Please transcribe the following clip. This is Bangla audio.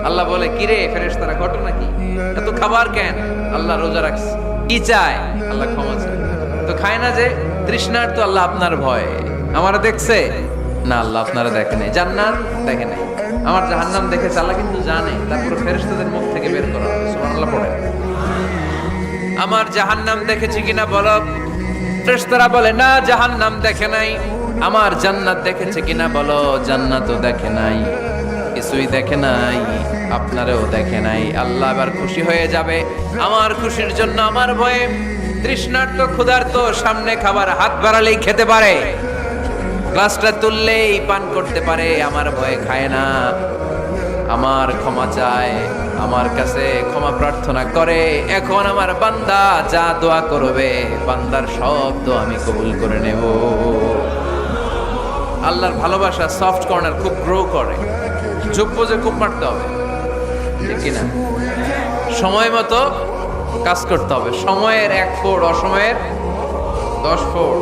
আল্লাহ বলে, কিরে ফেরেশতারা, ঘটনা কি? এত খাবার কেন? আল্লাহ রোজা রাখছে। কি চায়? আল্লাহ ক্ষমা চায়। তো খায় না যে তৃষ্ণার, তো আল্লাহ আপনার ভয়। আমারে দেখছে না, আল্লাহ আপনারা দেখে নাই। জান্নাত দেখে নাই, আমার জাহান্নাম দেখেছে আল্লাহ কিন্তু জানে। তারপরে ফেরেশতাদের মুখ থেকে বের করা হবে। সুবহানাল্লাহ পড়ে। আমার জাহান্নাম দেখেছি কিনা বলো। ফেরেশতারা বলে, না জাহান্নাম দেখে নাই। আমার জান্নাত দেখেছে কিনা বলো। জান্নাতও দেখে নাই, কিছুই দেখে নাই, আপনারেও দেখে নাই। আল্লাহ এবার খুশি হয়ে যাবে। আমার খুশির জন্য আমার ভয়ে তৃষ্ণার্ত ক্ষুধার্ত সামনে খাবার হাত বাড়ালেই খেতে পারে, গ্লাসটা তুললেই পান করতে পারে, আমার ভয়ে খায় না। আমার ক্ষমা চায়, আমার কাছে ক্ষমা প্রার্থনা করে। এখন আমার বান্দা যা দোয়া করবে, বান্দার সব দোয়া আমি কবুল করে নেব। আল্লাহর ভালোবাসা সফট কর্নার খুব গ্রো করে। যোগ্য যে খুব মারতে হবে, ঠিক কিনা? সময় মতো কাজ করতে হবে। সময়ের 1 ফোঁড়, অসময়ের 10 ফোঁড়।